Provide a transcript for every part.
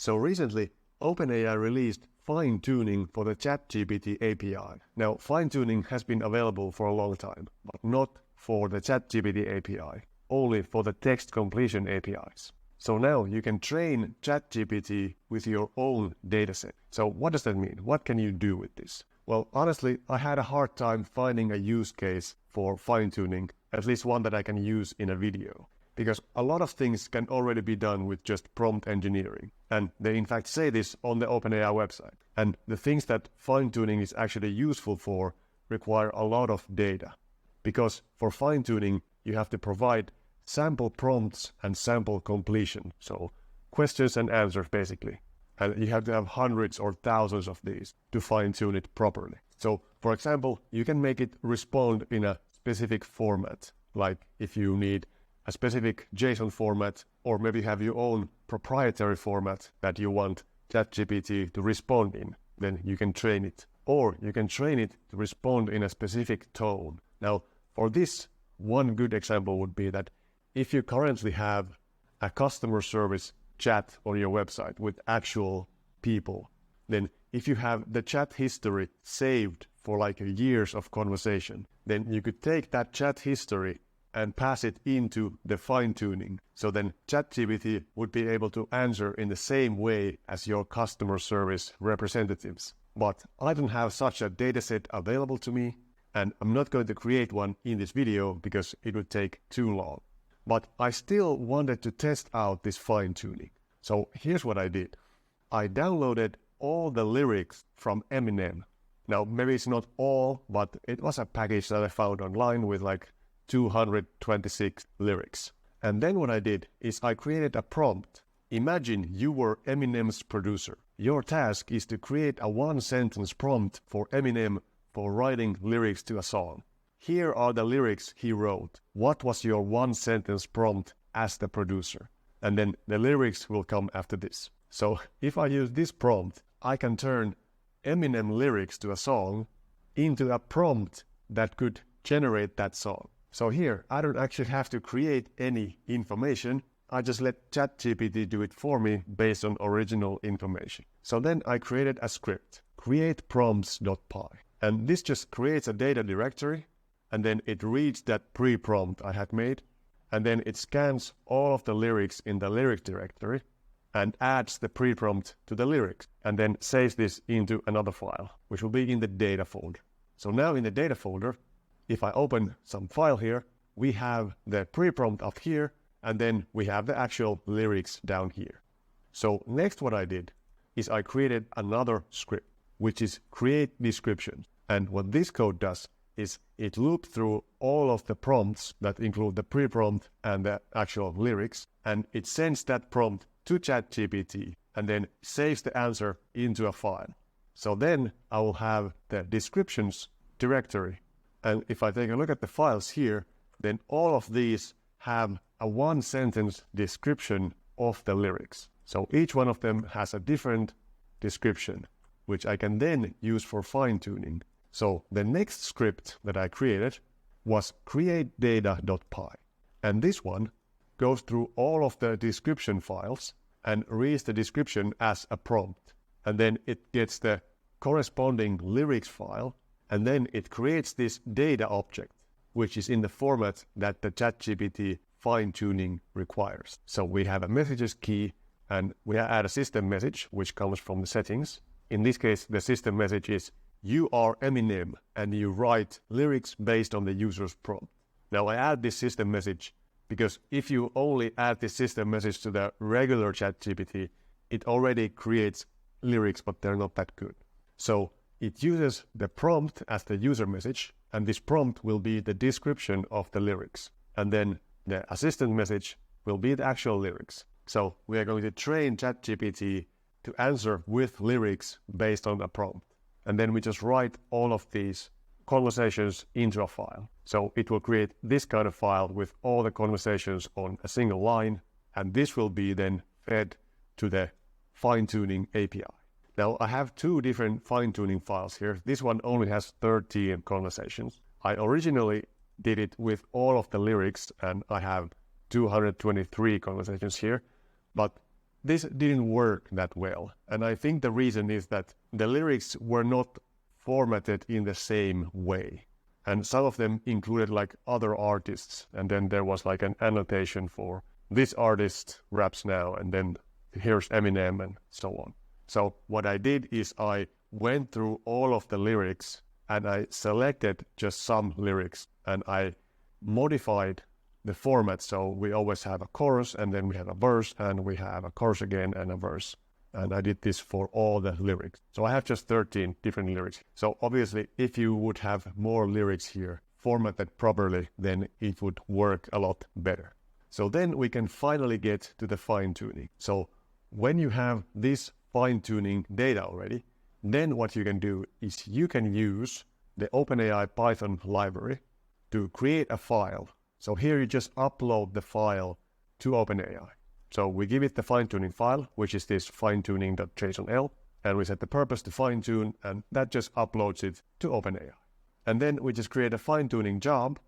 So recently, OpenAI released fine-tuning for the ChatGPT API. Now, fine-tuning has been available for a long time, but not for the ChatGPT API, only for the text completion APIs. So now you can train ChatGPT with your own dataset. So what does that mean? What can you do with this? Well, honestly, I had a hard time finding a use case for fine-tuning, at least one that I can use in a video. Because a lot of things can already be done with just prompt engineering. And they in fact say this on the OpenAI website. And the things that fine-tuning is actually useful for require a lot of data. Because for fine-tuning, you have to provide sample prompts and sample completion. So questions and answers basically. And you have to have hundreds or thousands of these to fine-tune it properly. So for example, you can make it respond in a specific format. Like if you need a specific JSON format, or maybe have your own proprietary format that you want ChatGPT to respond in, then you can train it. Or you can train it to respond in a specific tone. Now, for this, one good example would be that if you currently have a customer service chat on your website with actual people, then if you have the chat history saved for like years of conversation, then you could take that chat history and pass it into the fine-tuning. So then ChatGPT would be able to answer in the same way as your customer service representatives. But I don't have such a dataset available to me, and I'm not going to create one in this video because it would take too long. But I still wanted to test out this fine-tuning. So here's what I did. I downloaded all the lyrics from Eminem. Now, maybe it's not all, but it was a package that I found online with like 226 lyrics. And then what I did is I created a prompt. Imagine you were Eminem's producer. Your task is to create a one-sentence prompt for Eminem for writing lyrics to a song. Here are the lyrics he wrote. What was your one-sentence prompt as the producer? And then the lyrics will come after this. So if I use this prompt, I can turn Eminem lyrics to a song into a prompt that could generate that song. So here, I don't actually have to create any information. I just let ChatGPT do it for me based on original information. So then I created a script, createprompts.py. And this just creates a data directory, and then it reads that pre-prompt I had made, and then it scans all of the lyrics in the lyric directory and adds the pre-prompt to the lyrics, and then saves this into another file, which will be in the data folder. So now in the data folder, if I open some file here, we have the pre-prompt up here, and then we have the actual lyrics down here. So next what I did is I created another script, which is create description. And what this code does is it loops through all of the prompts that include the pre-prompt and the actual lyrics, and it sends that prompt to ChatGPT and then saves the answer into a file. So then I will have the descriptions directory. And if I take a look at the files here, then all of these have a one-sentence description of the lyrics. So each one of them has a different description, which I can then use for fine-tuning. So the next script that I created was createData.py. And this one goes through all of the description files and reads the description as a prompt. And then it gets the corresponding lyrics file, and then it creates this data object, which is in the format that the ChatGPT fine-tuning requires. So we have a messages key, and we add a system message, which comes from the settings. In this case, the system message is, you are Eminem, and you write lyrics based on the user's prompt. Now I add this system message because if you only add this system message to the regular ChatGPT, it already creates lyrics, but they're not that good. So it uses the prompt as the user message, and this prompt will be the description of the lyrics. And then the assistant message will be the actual lyrics. So we are going to train ChatGPT to answer with lyrics based on a prompt. And then we just write all of these conversations into a file. So it will create this kind of file with all the conversations on a single line, and this will be then fed to the fine-tuning API. Now I have two different fine-tuning files here. This one only has 13 conversations. I originally did it with all of the lyrics, and I have 223 conversations here. But this didn't work that well. And I think the reason is that the lyrics were not formatted in the same way. And some of them included like other artists. And then there was like an annotation for this artist raps now, and then here's Eminem and so on. So what I did is I went through all of the lyrics and I selected just some lyrics and I modified the format. So we always have a chorus and then we have a verse and we have a chorus again and a verse. And I did this for all the lyrics. So I have just 13 different lyrics. So obviously, if you would have more lyrics here formatted properly, then it would work a lot better. So then we can finally get to the fine tuning. So when you have this fine tuning data already, then what you can do is you can use the OpenAI Python library to create a file. So here you just upload the file to OpenAI. So we give it the fine-tuning file, which is this fine-tuning.jsonl, and we set the purpose to fine-tune, and that just uploads it to OpenAI. And then we just create a fine-tuning job,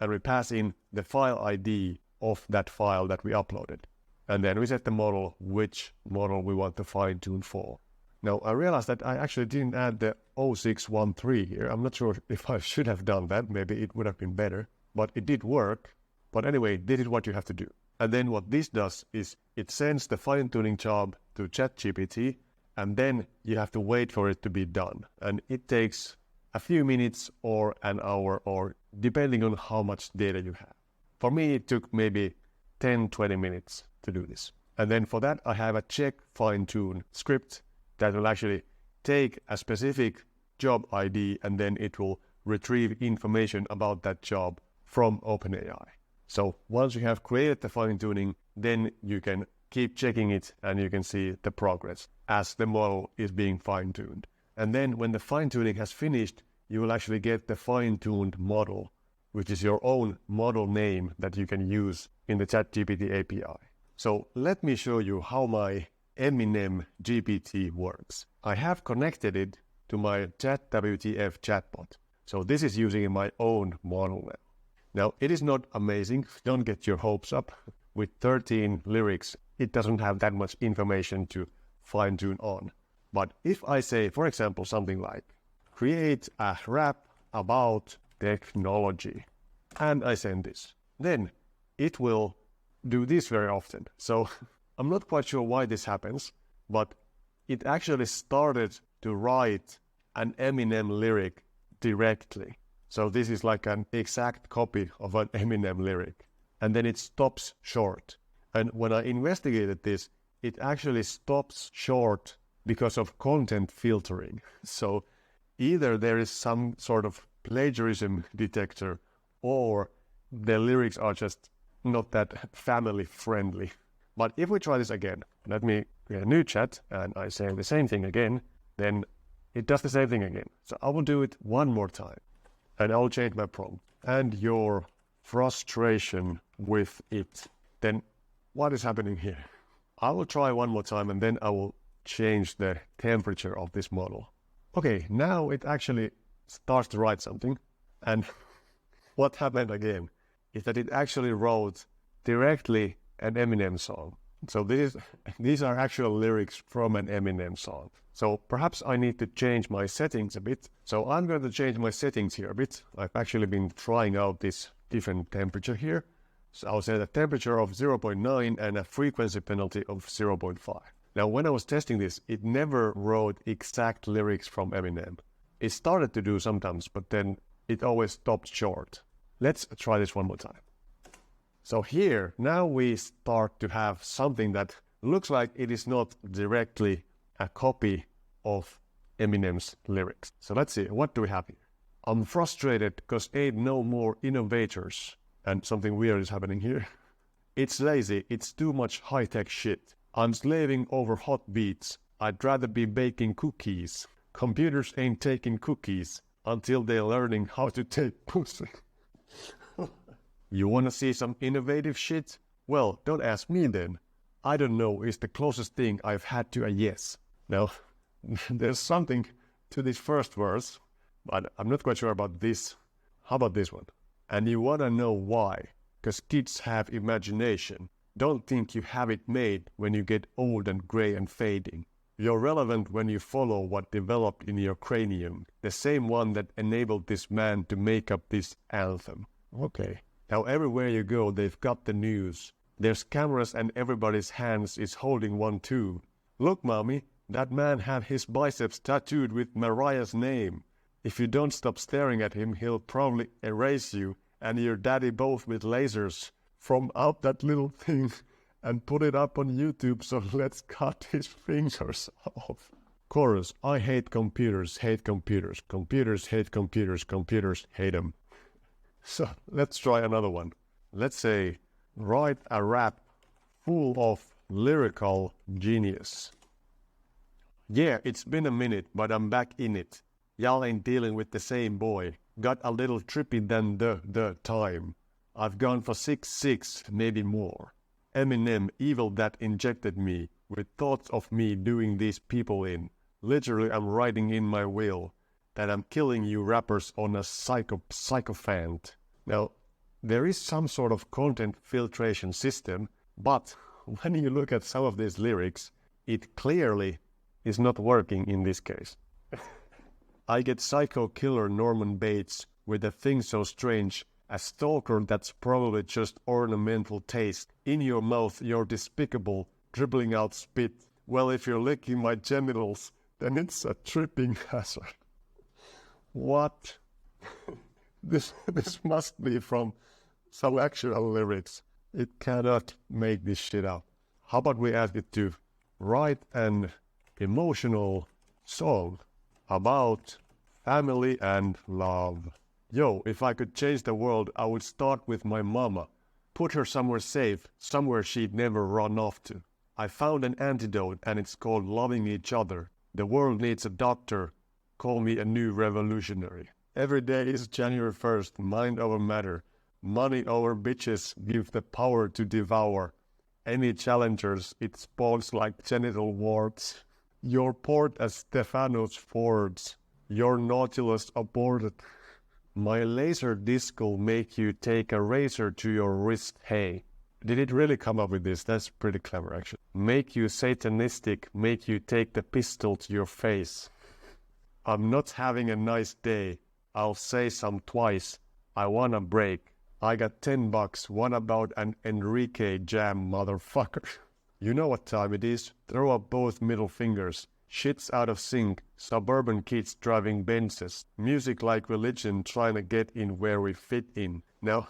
and we pass in the file ID of that file that we uploaded. And then we set the model, which model we want to fine-tune for. Now, I realized that I actually didn't add the 0613 here. I'm not sure if I should have done that. Maybe it would have been better, but it did work. But anyway, this is what you have to do. And then what this does is it sends the fine-tuning job to ChatGPT, and then you have to wait for it to be done. And it takes a few minutes or an hour, or depending on how much data you have. For me, it took maybe 10-20 minutes to do this. And then for that, I have a check fine-tune script that will actually take a specific job ID, and then it will retrieve information about that job from OpenAI. So once you have created the fine-tuning, then you can keep checking it and you can see the progress as the model is being fine-tuned. And then when the fine-tuning has finished, you will actually get the fine-tuned model, which is your own model name that you can use in the ChatGPT API. So let me show you how my Eminem-GPT works. I have connected it to my ChatWTF chatbot. So this is using my own model now. Now, it is not amazing. Don't get your hopes up. With 13 lyrics, it doesn't have that much information to fine-tune on. But if I say, for example, something like, create a rap about technology, and I send this, then it will do this very often. So I'm not quite sure why this happens, but it actually started to write an Eminem lyric directly. So this is like an exact copy of an Eminem lyric. And then it stops short. And when I investigated this, it actually stops short because of content filtering. So either there is some sort of plagiarism detector, or the lyrics are just not that family friendly. But if we try this again, let me create a new chat and I say the same thing again, then it does the same thing again. So I will do it one more time. And I'll change my prompt. And your frustration with it. Then what is happening here? I will try one more time and then I will change the temperature of this model. Okay, now it actually starts to write something. And what happened again is that it actually wrote directly an Eminem song. So these are actual lyrics from an Eminem song. So perhaps I need to change my settings a bit. So I'm going to change my settings here a bit. I've actually been trying out this different temperature here. So I'll say the temperature of 0.9 and a frequency penalty of 0.5. Now, when I was testing this, it never wrote exact lyrics from Eminem. It started to do sometimes, but then it always stopped short. Let's try this one more time. So here, now we start to have something that looks like it is not directly a copy of Eminem's lyrics. So let's see, what do we have here? I'm frustrated because ain't no more innovators. And something weird is happening here. It's lazy, it's too much high-tech shit. I'm slaving over hot beats. I'd rather be baking cookies. Computers ain't taking cookies until they're learning how to take pussy. You wanna see some innovative shit? Well, don't ask me then. I don't know is the closest thing I've had to a yes. Now, there's something to this first verse, but I'm not quite sure about this. How about this one? And you wanna know why? Because kids have imagination. Don't think you have it made when you get old and grey and fading. You're relevant when you follow what developed in your cranium, the same one that enabled this man to make up this anthem. Okay. Now everywhere you go, they've got the news. There's cameras and everybody's hands is holding one too. Look, mommy, that man had his biceps tattooed with Mariah's name. If you don't stop staring at him, he'll probably erase you and your daddy both with lasers from out that little thing and put it up on YouTube, so let's cut his fingers off. Chorus, I hate computers, computers hate computers, computers hate them. So let's try another one. Let's say, write a rap full of lyrical genius. Yeah, it's been a minute, but I'm back in it. Y'all ain't dealing with the same boy. Got a little trippy than the time. I've gone for 6'6", maybe more. Eminem, evil that injected me, with thoughts of me doing these people in. Literally, I'm writing in my will that I'm killing you rappers on a sycophant. Now, there is some sort of content filtration system, but when you look at some of these lyrics, it clearly is not working in this case. I get psycho killer Norman Bates with a thing so strange, a stalker that's probably just ornamental taste. In your mouth, you're despicable, dribbling out spit. Well, if you're licking my genitals, then it's a tripping hazard. What? This must be from some actual lyrics. It cannot make this shit up. How about we ask it to write an emotional song about family and love. Yo, if I could change the world, I would start with my mama. Put her somewhere safe, somewhere she'd never run off to. I found an antidote and it's called loving each other. The world needs a doctor. Call me a new revolutionary. Every day is January 1st, mind over matter. Money over bitches give the power to devour. Any challengers, it spawns like genital warts. Your port as Stephanos Fords. Your Nautilus aborted. My laser disc'll make you take a razor to your wrist, hey. Did it really come up with this? That's pretty clever, actually. Make you satanistic, make you take the pistol to your face. I'm not having a nice day. I'll say some twice. I wanna break. I got $10. What about an Enrique jam, motherfucker? You know what time it is. Throw up both middle fingers. Shit's out of sync. Suburban kids driving Benzes. Music like religion trying to get in where we fit in. Now,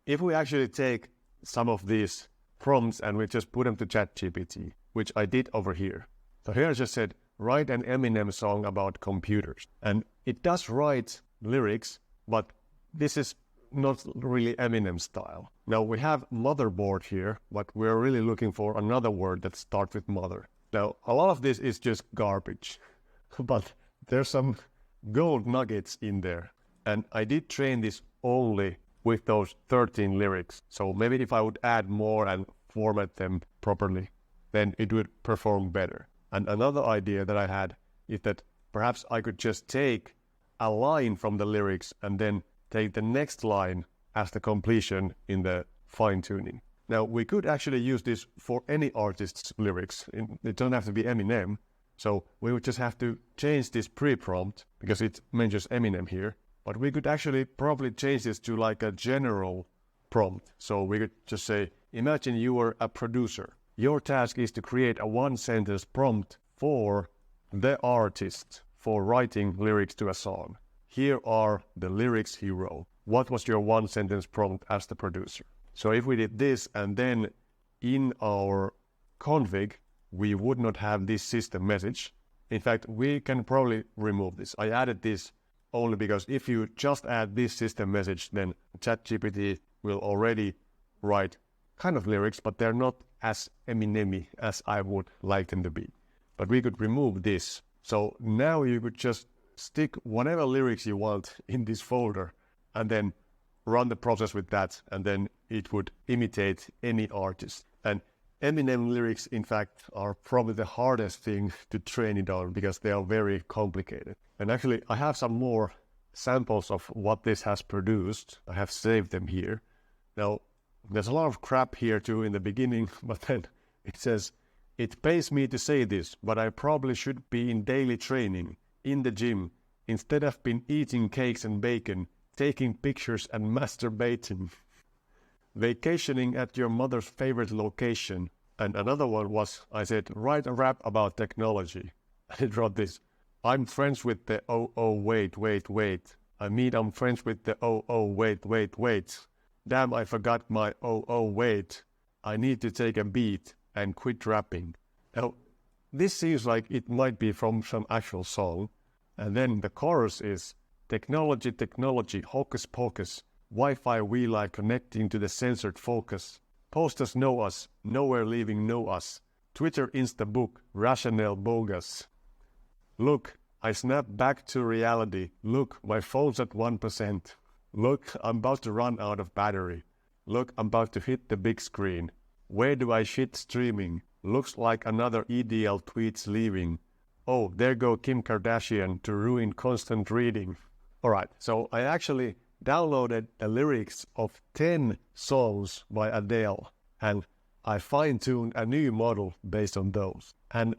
if we actually take some of these prompts and we just put them to ChatGPT, which I did over here. So here I just said, write an Eminem song about computers. And it does write lyrics, but this is not really Eminem style. Now we have motherboard here, but we're really looking for another word that starts with mother. Now, a lot of this is just garbage, but there's some gold nuggets in there. And I did train this only with those 13 lyrics. So maybe if I would add more and format them properly, then it would perform better. And another idea that I had is that perhaps I could just take a line from the lyrics and then take the next line as the completion in the fine-tuning. Now, we could actually use this for any artist's lyrics. It doesn't have to be Eminem. So we would just have to change this pre-prompt, because it mentions Eminem here. But we could actually probably change this to like a general prompt. So we could just say, imagine you were a producer. Your task is to create a one-sentence prompt for the artist for writing lyrics to a song. Here are the lyrics he wrote. What was your one-sentence prompt as the producer? So if we did this and then in our config, we would not have this system message. In fact, we can probably remove this. I added this only because if you just add this system message, then ChatGPT will already write kind of lyrics, but they're not as Eminem-y as I would like them to be. But we could remove this. So now you could just stick whatever lyrics you want in this folder and then run the process with that, and then it would imitate any artist. And Eminem lyrics, in fact, are probably the hardest thing to train it on because they are very complicated. And actually, I have some more samples of what this has produced. I have saved them here. Now, There's a lot of crap here too in the beginning, but then it says, it pays me to say this, but I probably should be in daily training, in the gym, instead of been eating cakes and bacon, taking pictures and masturbating. Vacationing at your mother's favorite location. And another one was, I said, write a rap about technology. And it wrote this, I'm friends with the wait. I mean, I'm friends with the wait. Damn, I forgot my wait. I need to take a beat and quit rapping. Now, this seems like it might be from some actual song. And then the chorus is, technology, hocus pocus. Wi-Fi we like connecting to the censored focus. Posters know us, nowhere leaving know us. Twitter Insta book, rationale bogus. Look, I snap back to reality. Look, my phone's at 1%. Look, I'm about to run out of battery. Look, I'm about to hit the big screen. Where do I shit streaming? Looks like another EDL tweet's leaving. Oh, there go Kim Kardashian to ruin constant reading. Alright, so I actually downloaded the lyrics of 10 songs by Adele, and I fine-tuned a new model based on those. And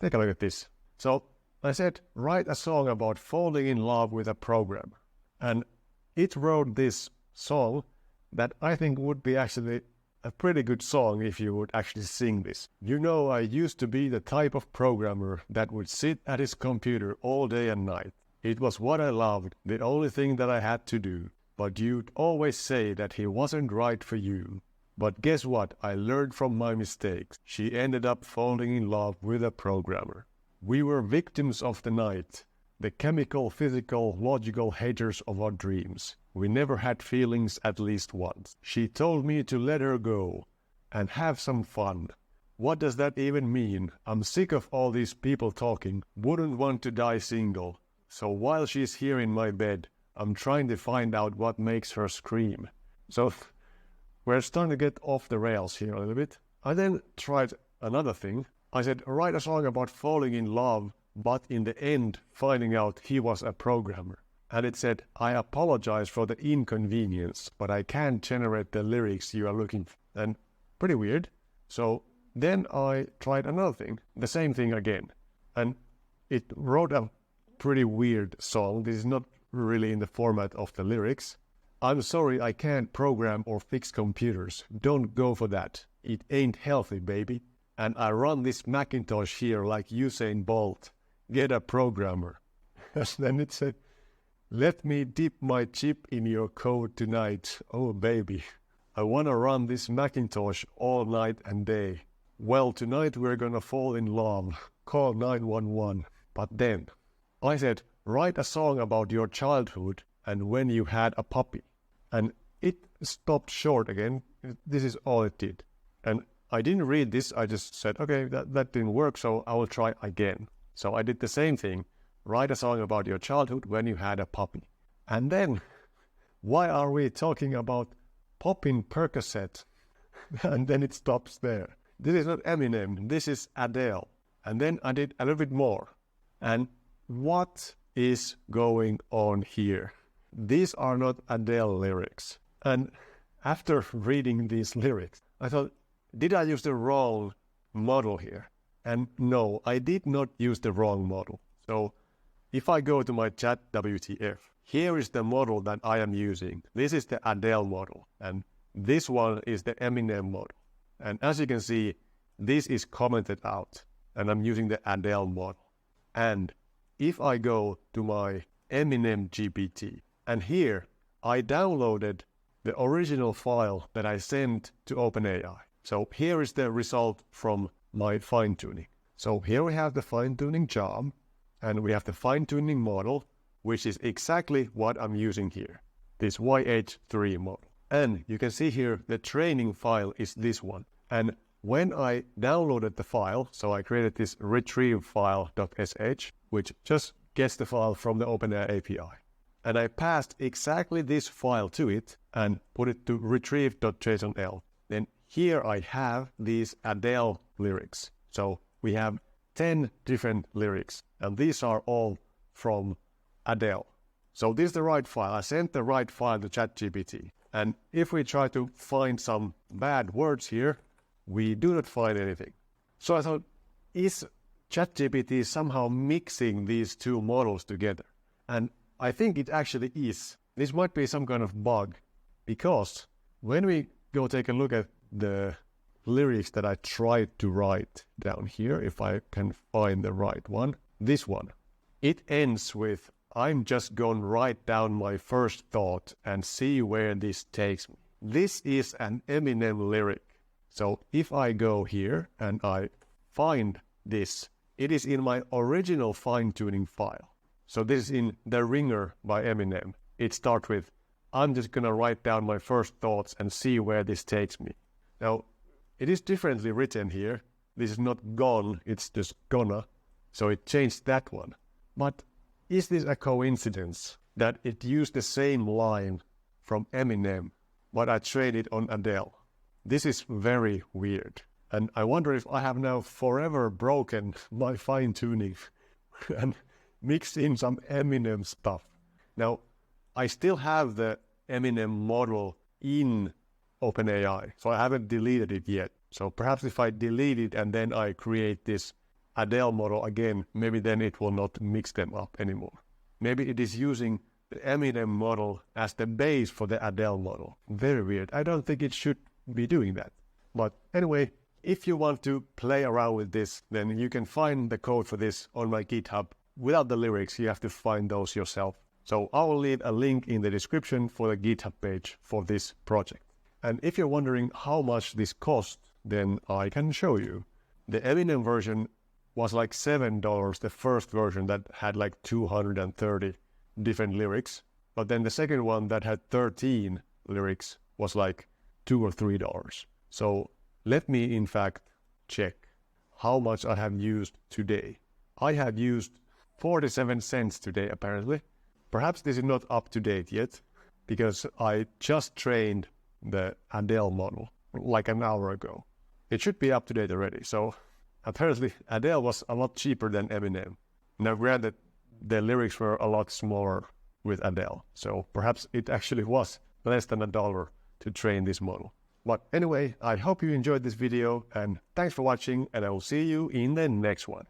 take a look at this. So I said, write a song about falling in love with a program. And it wrote this song that I think would be actually a pretty good song if you would actually sing this. You know, I used to be the type of programmer that would sit at his computer all day and night. It was what I loved, the only thing that I had to do. But you'd always say that he wasn't right for you. But guess what? I learned from my mistakes. She ended up falling in love with a programmer. We were victims of the night. The chemical, physical, logical haters of our dreams. We never had feelings at least once. She told me to let her go and have some fun. What does that even mean? I'm sick of all these people talking. Wouldn't want to die single. So while she's here in my bed, I'm trying to find out what makes her scream. So we're starting to get off the rails here a little bit. I then tried another thing. I said, write a song about falling in love, but in the end, finding out he was a programmer. And it said, I apologize for the inconvenience, but I can't generate the lyrics you are looking for. And pretty weird. So then I tried another thing, the same thing again. And it wrote a pretty weird song. This is not really in the format of the lyrics. I'm sorry I can't program or fix computers. Don't go for that. It ain't healthy, baby. And I run this Macintosh here like Usain Bolt. Get a programmer. And then it said, let me dip my chip in your code tonight. Oh, baby. I want to run this Macintosh all night and day. Well, tonight we're gonna fall in love. Call 911. But then I said, write a song about your childhood and when you had a puppy. And it stopped short again. This is all it did. And I didn't read this. I just said, okay, that didn't work, so I will try again. So I did the same thing. Write a song about your childhood when you had a puppy. And then, why are we talking about popping Percocet? And then it stops there. This is not Eminem. This is Adele. And then I did a little bit more. And what is going on here? These are not Adele lyrics. And after reading these lyrics, I thought, did I use the wrong model here? And no, I did not use the wrong model. So if I go to my ChatGPT, here is the model that I am using. This is the Adele model. And this one is the Eminem model. And as you can see, this is commented out. And I'm using the Adele model. And if I go to my Eminem-GPT, and here I downloaded the original file that I sent to OpenAI. So here is the result from my fine-tuning. So here we have the fine-tuning job, and we have the fine-tuning model, which is exactly what I'm using here, this YH3 model. And you can see here the training file is this one. And when I downloaded the file, so I created this retrievefile.sh, which just gets the file from the OpenAI API. And I passed exactly this file to it and put it to retrieve.jsonl. Then here I have these Adele lyrics. So we have 10 different lyrics, and these are all from Adele. So this is the right file. I sent the right file to ChatGPT. And if we try to find some bad words here, we do not find anything. So I thought, is ChatGPT somehow mixing these two models together? And I think it actually is. This might be some kind of bug, because when we go take a look at the lyrics that I tried to write down here, if I can find the right one, this one, it ends with, I'm just going to write down my first thought and see where this takes me. This is an Eminem lyric. So if I go here and I find this, it is in my original fine-tuning file. So this is in The Ringer by Eminem. It starts with, I'm just going to write down my first thoughts and see where this takes me. Now, it is differently written here. This is not gone, it's just gonna. So it changed that one. But is this a coincidence that it used the same line from Eminem, but I traded on Adele? This is very weird. And I wonder if I have now forever broken my fine-tuning and mixed in some Eminem stuff. Now, I still have the Eminem model in OpenAI, so I haven't deleted it yet. So perhaps if I delete it and then I create this Adele model again, maybe then it will not mix them up anymore. Maybe it is using the Eminem model as the base for the Adele model. Very weird. I don't think it should be doing that. But anyway, if you want to play around with this, then you can find the code for this on my GitHub. Without the lyrics, you have to find those yourself. So I will leave a link in the description for the GitHub page for this project. And if you're wondering how much this cost, then I can show you. The Eminem version was like $7, the first version that had like 230 different lyrics. But then the second one that had 13 lyrics was like $2 or $3. So let me in fact check how much I have used today. I have used 47 cents today apparently. Perhaps this is not up to date yet, because I just trained the Adele model like an hour ago. It should be up to date already. So apparently Adele was a lot cheaper than Eminem. Now granted, the lyrics were a lot smaller with Adele. So perhaps it actually was less than $1 to train this model. But anyway, I hope you enjoyed this video and thanks for watching, and I will see you in the next one.